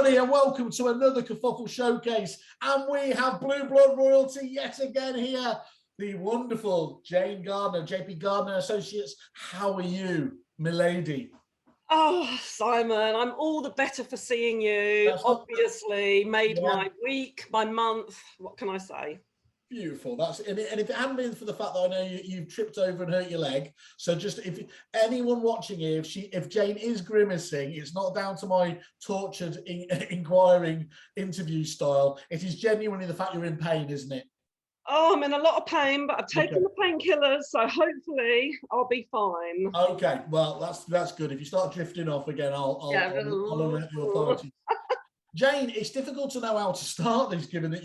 everybody, and welcome to another Kerfuffle showcase. And we have Blue Blood royalty yet again here. The wonderful Jane Gardner, JP Gardner Associates. How are you, milady? Oh, Simon, I'm all the better for seeing you. Obviously, made my week, my month. What can I say? Beautiful. And if it hadn't been for the fact that I know you've tripped over and hurt your leg, so just if anyone watching here, if Jane is grimacing, it's not down to my tortured inquiring interview style. It is genuinely the fact you're in pain, isn't it? Oh, I'm in a lot take I've taken the painkillers, so hopefully I'll be fine. Okay, well that's good. If you start drifting off again, I'll alert the authorities. Jane, it's difficult to know how to start this, given that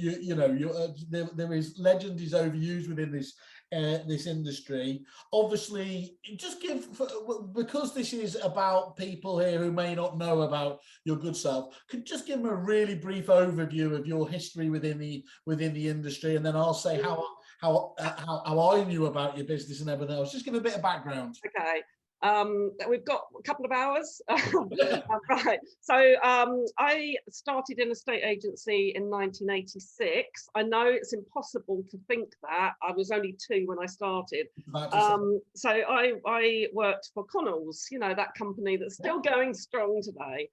there is legend is overused within this this industry. Obviously, just because this is about people here who may not know about your good self. Could just give them a really brief overview of your history within the industry, and then I'll say how I knew about your business and everything else. Just give a bit of background. Okay. We've got a couple of hours. Right, so I started in a estate agency in 1986. I know it's impossible to think that. I was only 2 when I started. So I worked for Connells, that company that's still going strong today.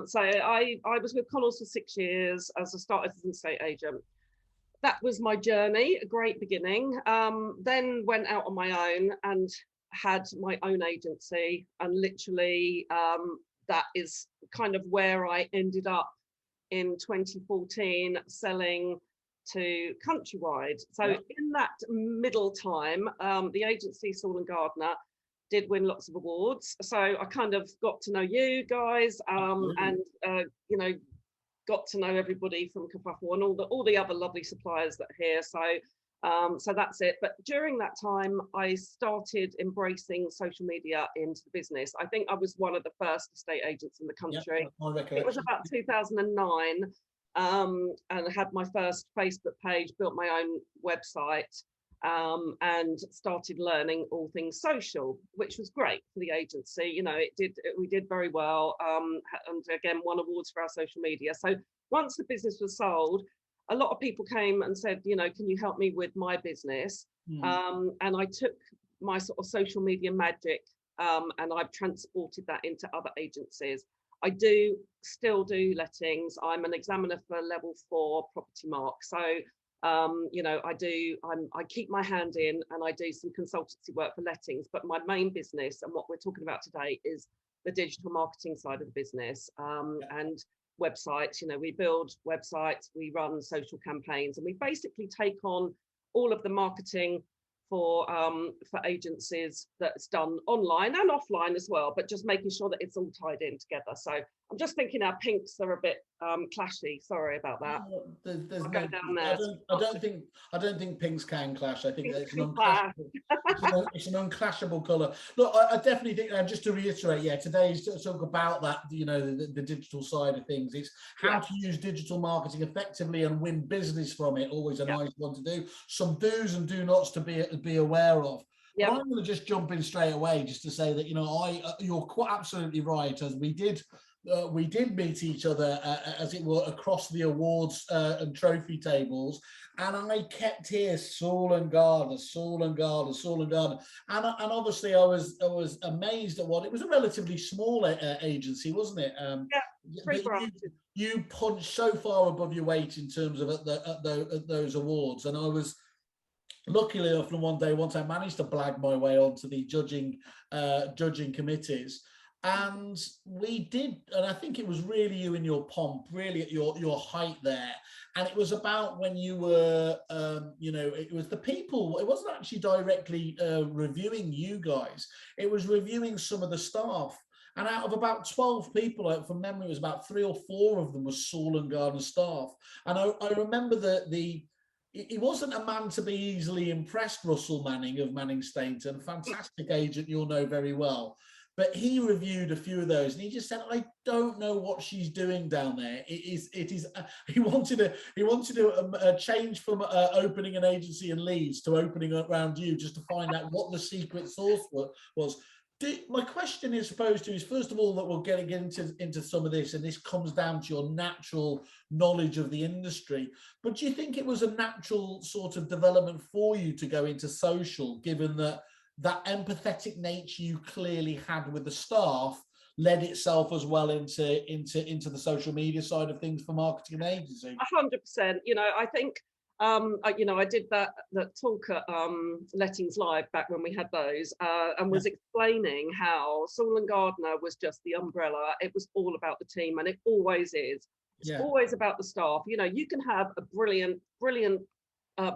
So I was with Connells for 6 years as I started as an estate agent. That was my journey, a great beginning. Then went out on my own and had my own agency, and literally that is kind of where I ended up in 2014 selling to Countrywide. So in that middle time, the agency Saul and Gardner did win lots of awards. So I kind of got to know you guys, and got to know everybody from Kerfuffle and all the other lovely suppliers that are here. So that's it. But during that time, I started embracing social media into the business. I think I was one of the first estate agents in the country. It was about 2009, and I had my first Facebook page, built my own website, and started learning all things social, which was great for the agency. We did very well, and again won awards for our social media. So once the business was sold, a lot of people came and said, can you help me with my business? And I took my sort of social media magic, and I've transported that into other agencies. I still do lettings. I'm an examiner for level 4 property mark. So, I keep my hand in, and I do some consultancy work for lettings, but my main business and what we're talking about today is the digital marketing side of the business, and websites. We build websites, we run social campaigns, and we basically take on all of the marketing for agencies that's done online and offline as well, but just making sure that it's all tied in together. So I'm just thinking our pinks are a bit clashy. Sorry about that. I don't think pinks can clash. I think it's an unclashable colour. Look, I definitely think, just to reiterate, today is to talk about that, the digital side of things. It's how to use digital marketing effectively and win business from it. Always a nice one to do. Some do's and do nots to be aware of. But I'm going to just jump in straight away just to say that, you're quite absolutely right, as we did meet each other, as it were, across the awards and trophy tables, and I kept here Saul and Gardner, and obviously I was amazed at it was a relatively small agency, wasn't it? You punched so far above your weight in terms of at those awards, and I was luckily enough, once I managed to blag my way onto the judging committees. And we did, and I think it was really you in your pomp, really at your height there. And it was about when you were, it was the people, it wasn't actually directly reviewing you guys. It was reviewing some of the staff. And out of about 12 people, from memory, it was about 3 or 4 of them was Saul and Gardner staff. And I remember he wasn't a man to be easily impressed, Russell Manning of Manning Stainton, fantastic agent you'll know very well. But he reviewed a few of those, and he just said, "I don't know what she's doing down there." He wanted a change from opening an agency in Leeds to opening around you, just to find out what the secret sauce was. My question is supposed to is, first of all, that we'll get into some of this, and this comes down to your natural knowledge of the industry. But do you think it was a natural sort of development for you to go into social, given that that empathetic nature you clearly had with the staff led itself as well into the social media side of things for marketing and agency? 100%. I think I did that talk at Lettings Live back when we had those, and was explaining how Saul and Gardner was just the umbrella. It was all about the team, and it always is. It's always about the staff. You can have a brilliant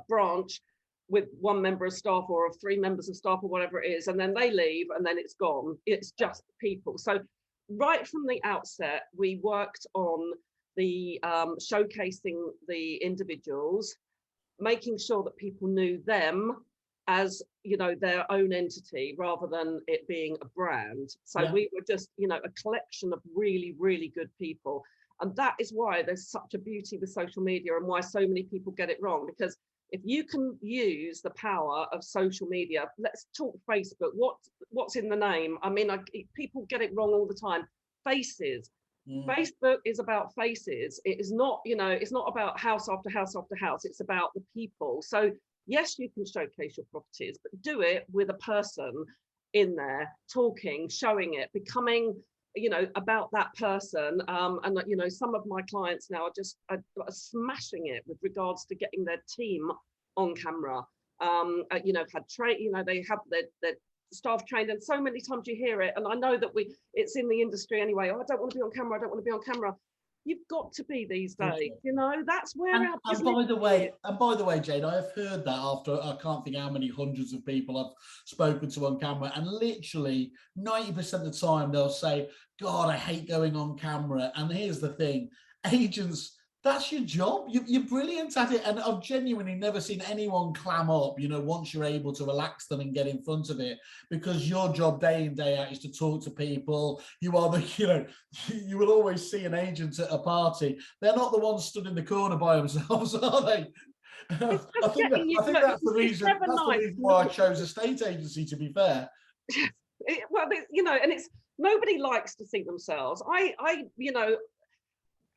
branch with one member of staff or of 3 members of staff or whatever it is, and then they leave and then it's gone. It's just people. So right from the outset, we worked on the showcasing the individuals, making sure that people knew them as their own entity rather than it being a brand. So we were just a collection of really, really good people, and that is why there's such a beauty with social media and why so many people get it wrong. Because if you can use the power of social media, let's talk Facebook. What's in the name? I mean, people get it wrong all the time. Faces. Facebook is about faces. It is not, it's not about house after house after house. It's about the people. So yes, you can showcase your properties, but do it with a person in there talking, showing it, becoming, about that person. And some of my clients now are smashing it with regards to getting their team on camera. They have their staff trained, and so many times you hear it, and I know that it's in the industry anyway. Oh, I don't want to be on camera. I don't want to be on camera. You've got to be these days. That's where our and by the way, Jane, I have heard that after I can't think how many hundreds of people I've spoken to on camera, and literally 90% of the time they'll say, God, I hate going on camera. And here's the thing, agents, that's your job. You're brilliant at it. And I've genuinely never seen anyone clam up, once you're able to relax them and get in front of it, because your job day in, day out is to talk to people. You are you will always see an agent at a party. They're not the ones stood in the corner by themselves, are they? I think that's the reason why I chose a state agency, to be fair. And it's, nobody likes to see themselves.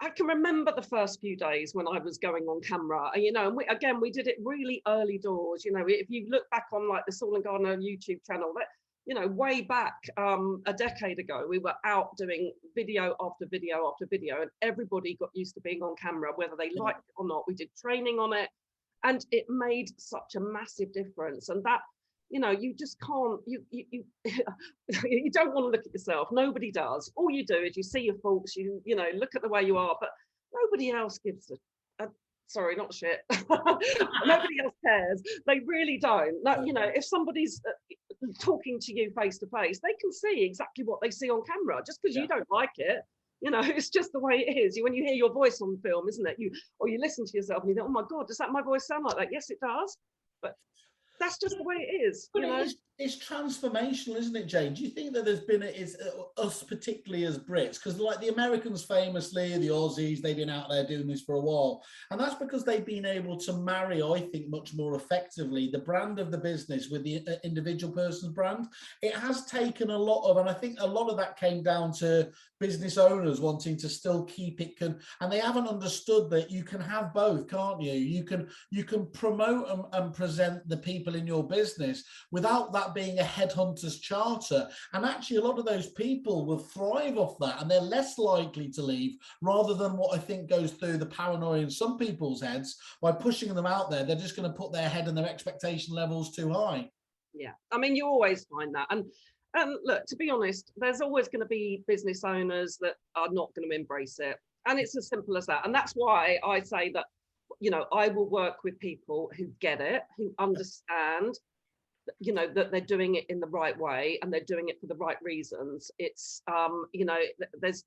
I can remember the first few days when I was going on camera, and we did it really early doors. If you look back on like the Saul and Gardner YouTube channel, that way back a decade ago, we were out doing video after video after video, and everybody got used to being on camera, whether they liked it or not. We did training on it, and it made such a massive difference. And that, you just can't, you don't want to look at yourself. Nobody does. All you do is you see your faults, you look at the way you are, but nobody else gives a sorry, not shit. Nobody else cares. They really don't. If somebody's talking to you face to face, they can see exactly what they see on camera. Just because you don't like it, it's just the way it is. When you hear your voice on film, isn't it? You listen to yourself and you think, oh my God, does that my voice sound like that? Yes, it does. But that's just the way it is. It's transformational, isn't it, Jane? Do you think that there's been us, particularly as Brits, because like the Americans famously, the Aussies, they've been out there doing this for a while, and that's because they've been able to marry, I think, much more effectively the brand of the business with the individual person's brand. It has taken a lot of, and I think a lot of that came down to business owners wanting to still keep it, and they haven't understood that you can have both, can't you? You can promote and present the people in your business without that being a headhunter's charter. And actually, a lot of those people will thrive off that, and they're less likely to leave, rather than what I think goes through the paranoia in some people's heads. By pushing them out there, they're just going to put their head and their expectation levels too high. Yeah, I mean, you always find that. And look, to be honest, there's always going to be business owners that are not going to embrace it. And it's as simple as that. And that's why I say that, I will work with people who get it, who understand, that they're doing it in the right way and they're doing it for the right reasons. It's,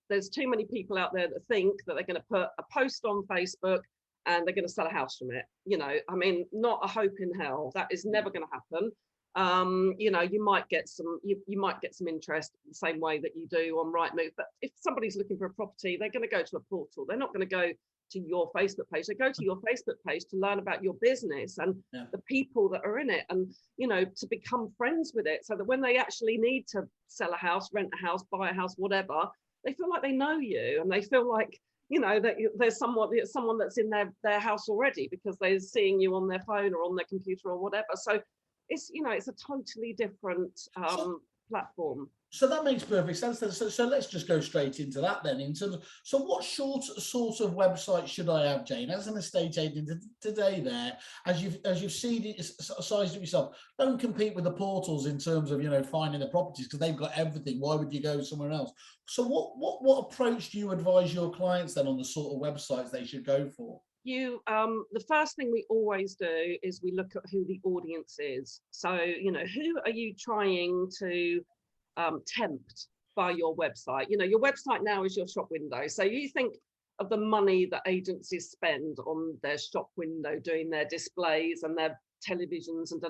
there's too many people out there that think that they're going to put a post on Facebook and they're going to sell a house from it. I mean, not a hope in hell. That is never going to happen. You might get some interest the same way that you do on Rightmove, but if somebody's looking for a property, they're going to go to a portal. They're not going to go to your Facebook page. They go to your Facebook page to learn about your business and the people that are in it, and, you know, to become friends with it, so that when they actually need to sell a house, rent a house, buy a house, whatever, they feel like they know you, and they feel like, you know, that there's someone that's in their house already because they're seeing you on their phone or on their computer or whatever. So it's, you know, it's a totally different platform. So that makes perfect sense. So let's just go straight into that then. In terms of, so what sort of website should I have, Jane, as an estate agent today? There, as you've seen it, sized it yourself, don't compete with the portals in terms of, you know, finding the properties, because they've got everything. Why would you go somewhere else? So what approach do you advise your clients then on the sort of websites they should go for? The first thing we always do is we look at who the audience is. So, you know, who are you trying to tempt by your website? You know, your website now is your shop window. So you think of the money that agencies spend on their shop window, doing their displays and their televisions and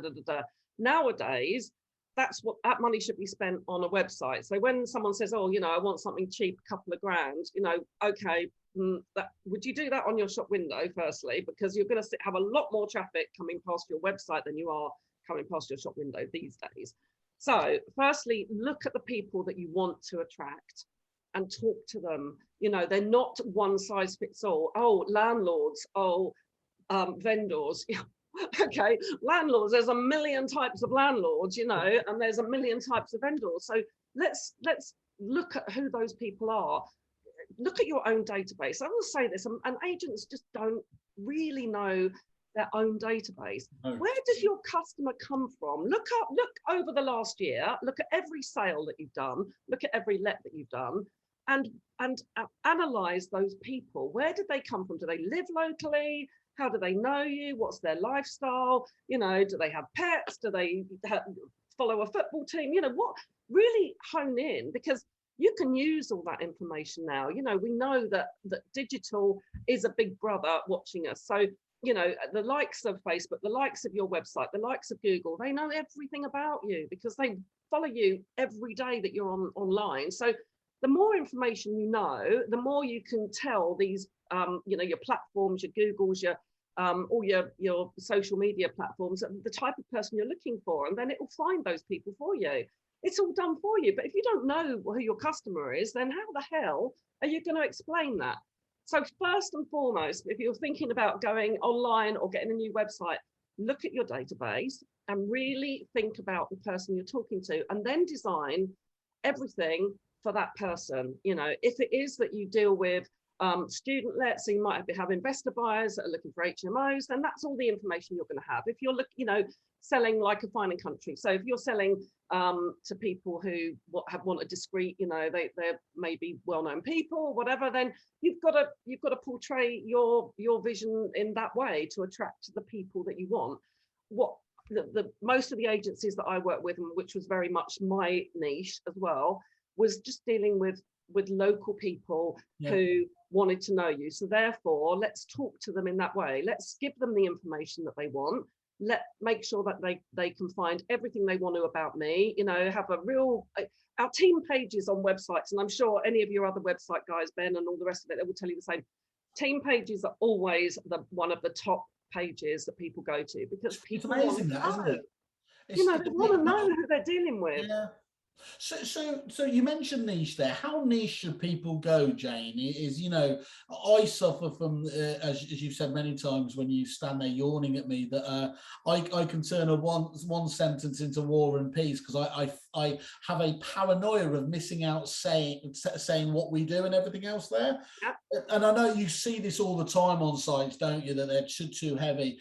Nowadays, that's what that money should be spent on a website. So when someone says, oh, you know, I want something cheap, a couple of grand, you know, okay, would you do that on your shop window firstly? Because you're going to have a lot more traffic coming past your website than you are coming past your shop window these days. So firstly, look at the people that you want to attract and talk to them. You know, they're not one size fits all. Oh, landlords, vendors. Okay, landlords, there's a million types of landlords, you know, and there's a million types of vendors. So let's look at who those people are. Look at your own database. I will say this, and agents just don't really know their own database. Where does your customer come from? Look over the last year, look at every sale that you've done, look at every let that you've done, and analyze those people. Where did they come from? Do they live locally? How do they know you? What's their lifestyle? You know, do they have pets? Do they follow a football team? You know, what, really hone in, because you can use all that information now. You know, we know that digital is a big brother watching us. So, you know, the likes of Facebook, the likes of your website, the likes of Google, they know everything about you because they follow you every day that you're online. So the more information you know, the more you can tell these, you know, your platforms, your Googles, your all your social media platforms, the type of person you're looking for, and then it will find those people for you. It's all done for you. But if you don't know who your customer is, then how the hell are you going to explain that? So first and foremost, if you're thinking about going online or getting a new website, look at your database and really think about the person you're talking to, and then design everything for that person. You know, if it is that you deal with student lets, so you might have investor buyers that are looking for HMOs, then that's all the information you're going to have. If you're you know, selling like a fine and country, so if you're selling to people who want a discreet, you know, they're maybe well-known people or whatever, then you've got to portray your vision in that way to attract the people that you want. What the most of the agencies that I work with, and which was very much my niche as well, was just dealing with local people who wanted to know you. So therefore, let's talk to them in that way. Let's give them the information that they want. Make sure that they can find everything they want to about me. You know, have a real our team pages on websites, and I'm sure any of your other website guys, Ben, and all the rest of it, they will tell you the same. Team pages are always one of the top pages that people go to, because people it's amazing, that, isn't it? You know, they want to know who they're dealing with. Yeah. So you mentioned niche there. How niche should people go, Jane? Is, you know, I suffer from, as you've said many times when you stand there yawning at me, that I can turn a one sentence into War and Peace, because I have a paranoia of missing out saying what we do and everything else there. Yeah. And I know you see this all the time on sites, don't you, that they're too heavy.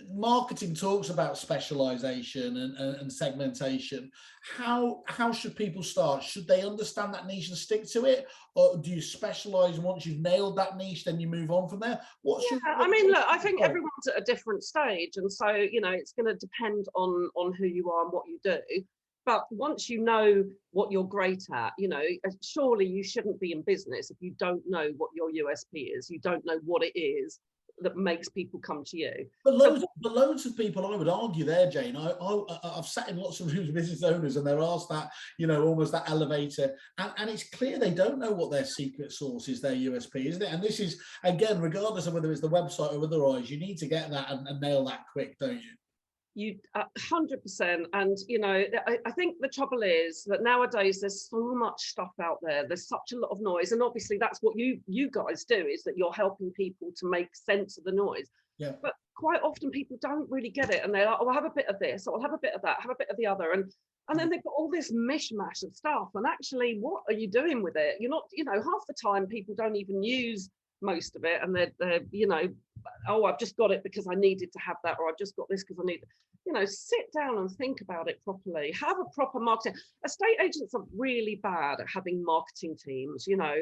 Marketing talks about specialization and segmentation. How should people start? Should they understand that niche and stick to it, or do you specialize once you've nailed that niche, then you move on from there? I mean, look, I think everyone's at a different stage, and so, you know, it's going to depend on who you are and what you do. But once you know what you're great at, you know, surely you shouldn't be in business if you don't know what your USP is. You don't know what it is that makes people come to you. But loads of people, I would argue there, Jane, I've sat in lots of rooms with business owners and they're asked that, you know, almost that elevator, and it's clear they don't know what their secret sauce is, their USP, isn't it? And this is, again, regardless of whether it's the website or otherwise, you need to get that and nail that quick, don't you? You 100%. And you know, I think the trouble is that nowadays there's so much stuff out there, there's such a lot of noise, and obviously that's what you guys do, is that you're helping people to make sense of the noise. Yeah. But quite often people don't really get it, and they're like, oh, I'll have a bit of this, or I'll have a bit of that, have a bit of the other, and then they've got all this mishmash of stuff, and actually what are you doing with it? You're not, you know, half the time people don't even use most of it, and they're you know, oh, I've just got it because I needed to have that, or I've just got this because I need, you know, sit down and think about it properly. Have a proper marketing. Estate agents are really bad at having marketing teams. You know,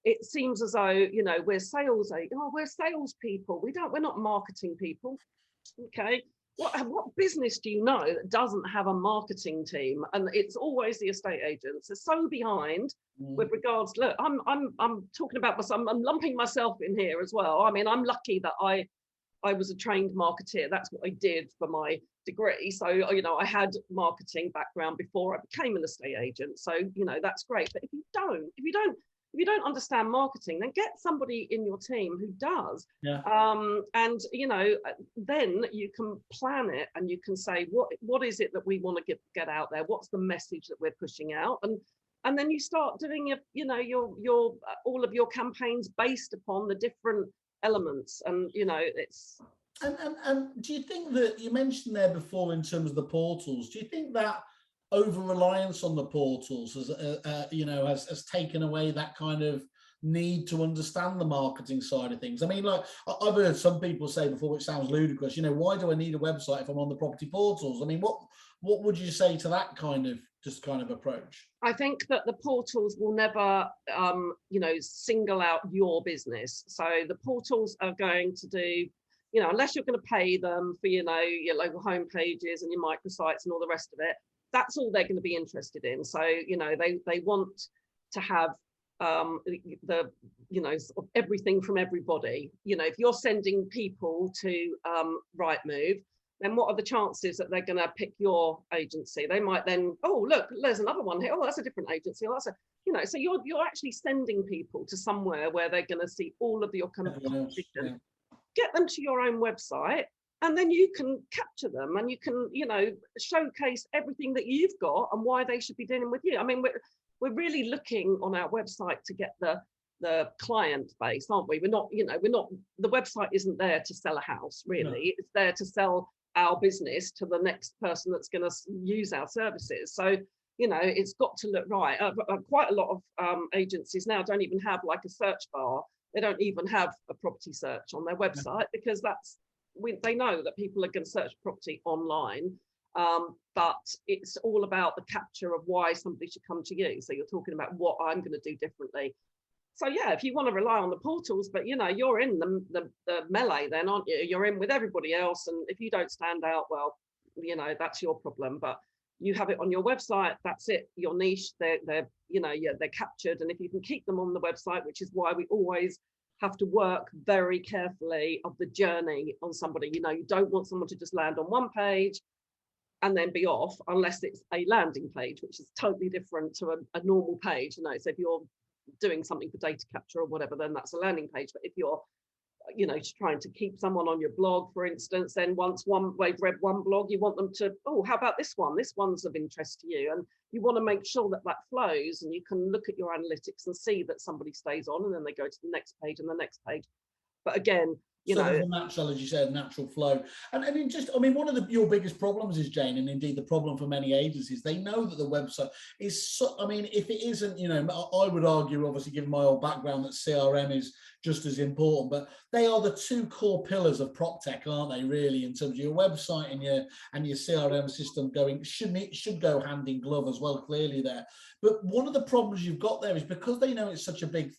it seems as though, you know, we're we're salespeople. We're not marketing people. Okay. What business do you know that doesn't have a marketing team? And it's always the estate agents. They're so behind with regards. Look, I'm talking about myself. I'm lumping myself in here as well. I mean, I'm lucky that I was a trained marketeer. That's what I did for my degree. So, you know, I had marketing background before I became an estate agent. So, you know, that's great. But if you don't understand marketing, then get somebody in your team who does. Yeah. And you know, then you can plan it, and you can say what is it that we want to get out there? What's the message that we're pushing out? And then you start doing your all of your campaigns based upon the different elements. And you know, it's. And do you think that, you mentioned there before in terms of the portals, do you think that over reliance on the portals has taken away that kind of need to understand the marketing side of things? I mean, like, I've heard some people say before, which sounds ludicrous, you know, why do I need a website if I'm on the property portals? I mean, what would you say to that kind of approach? I think that the portals will never, you know, single out your business. So the portals are going to do, you know, unless you're going to pay them for, you know, your local home pages and your microsites and all the rest of it, that's all they're going to be interested in. So, you know, they want to have the, you know, sort of everything from everybody. You know, if you're sending people to Rightmove, then what are the chances that they're going to pick your agency? They might then, oh, look, there's another one here. Oh, that's a different agency. Oh, that's a, you know, so you're actually sending people to somewhere where they're going to see all of your competition. Yeah. Get them to your own website, and then you can capture them, and you can, you know, showcase everything that you've got and why they should be dealing with you. I mean, we're really looking on our website to get the client base, aren't we? We're not, the website isn't there to sell a house, really. No. It's there to sell our business to the next person that's going to use our services. So, you know, it's got to look right. Quite a lot of agencies now don't even have like a search bar. They don't even have a property search on their website, because they know that people are going to search property online. But it's all about the capture of why somebody should come to you. So you're talking about what I'm going to do differently. So yeah, if you want to rely on the portals, but you know, you're in the melee then, aren't you? You're in with everybody else, and if you don't stand out, well, you know, that's your problem. But you have it on your website, that's it, your niche, they're captured. And if you can keep them on the website, which is why we always have to work very carefully of the journey on somebody. You know, you don't want someone to just land on one page and then be off, unless it's a landing page, which is totally different to a normal page. You know, so if you're doing something for data capture or whatever, then that's a landing page. But if you're, you know, trying to keep someone on your blog, for instance, then once they've read one blog, you want them to, oh, how about this one? This one's of interest to you. And you want to make sure that flows, and you can look at your analytics and see that somebody stays on, and then they go to the next page and the next page. But again, you know, the natural, as you said, natural flow. And I mean, one of your biggest problems is, Jane, and indeed the problem for many agencies, they know that the website is so, I mean, if it isn't, you know, I would argue, obviously, given my old background, that CRM is just as important, but they are the two core pillars of prop tech, aren't they, really, in terms of your website and your CRM system should go hand in glove as well, clearly there. But one of the problems you've got there is, because they know it's such a big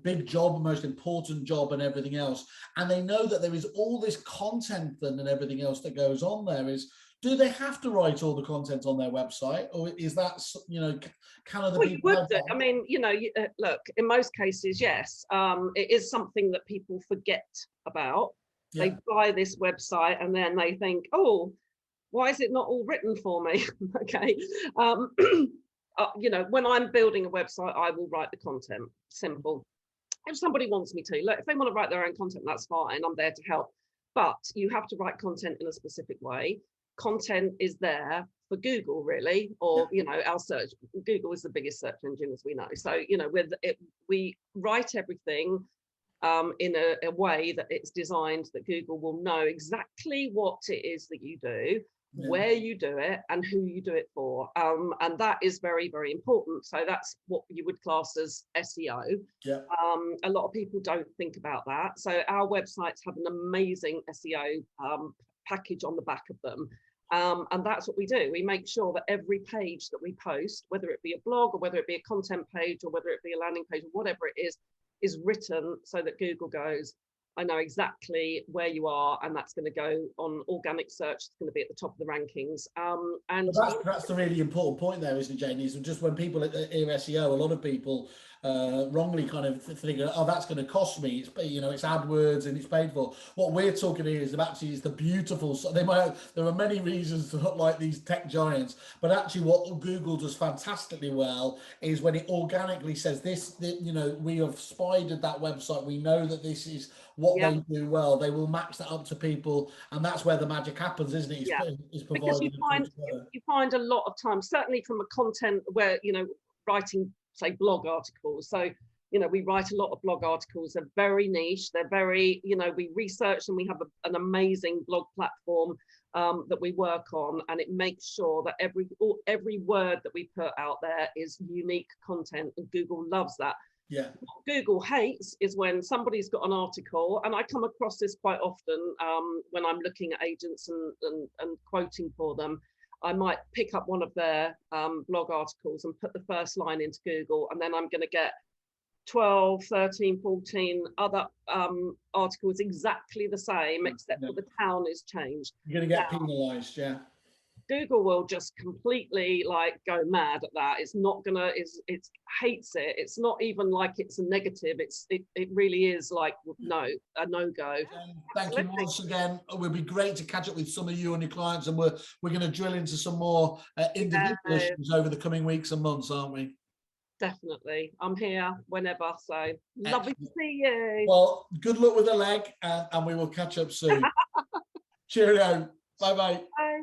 big job, most important job and everything else, and they know that there is all this content and everything else that goes on there, is, do they have to write all the content on their website, or is that, you know, kind of the Well, you people would have do. that? I mean, you know, look, in most cases, yes, it is something that people forget about. Yeah. They buy this website and then they think, oh, why is it not all written for me? Okay. You know, when I'm building a website, I will write the content. Simple. If somebody wants me to, look, if they want to write their own content, that's fine. I'm there to help. But you have to write content in a specific way. Content is there for Google, really, or, you know, our search. Google is the biggest search engine, as we know. So, you know, we write everything in a way that it's designed that Google will know exactly what it is that you do, where you do it, and who you do it for. And that is very, very important. So that's what you would class as SEO. Yeah. A lot of people don't think about that. So our websites have an amazing SEO package on the back of them. And that's what we do. We make sure that every page that we post, whether it be a blog or whether it be a content page or whether it be a landing page or whatever it is written so that Google goes, I know exactly where you are, and that's going to go on organic search. It's going to be at the top of the rankings. And that's the really important point there, isn't it, Janie? Is just when people hear SEO, a lot of people wrongly kind of think, oh, that's going to cost me. It's, you know, it's AdWords and it's paid for. What we're talking here is actually the beautiful. So there are many reasons to not like these tech giants, but actually what Google does fantastically well is when it organically says this, you know, we have spidered that website. We know that this is what they do well. They will match that up to people, and that's where the magic happens, isn't it? It's because you find a lot of times, certainly from a content where, you know, writing, say, blog articles. So, you know, we write a lot of blog articles. They're very niche. They're very, you know, we research and we have an amazing blog platform that we work on, and it makes sure that every word that we put out there is unique content, and Google loves that. Yeah. What Google hates is when somebody's got an article, and I come across this quite often when I'm looking at agents and quoting for them. I might pick up one of their blog articles and put the first line into Google, and then I'm going to get 12, 13, 14 other articles exactly the same, except for the town is changed. You're going to get penalized, yeah. Google will just completely like go mad at that. It's not gonna, it hates it. It's not even like it's a negative. It really is like a no-go. Thank you once again. It would be great to catch up with some of you and your clients, and we're going to drill into some more individual issues over the coming weeks and months, aren't we? Definitely. I'm here whenever, so lovely to see you. Well, good luck with the leg, and we will catch up soon. Cheerio. Bye-bye. Bye.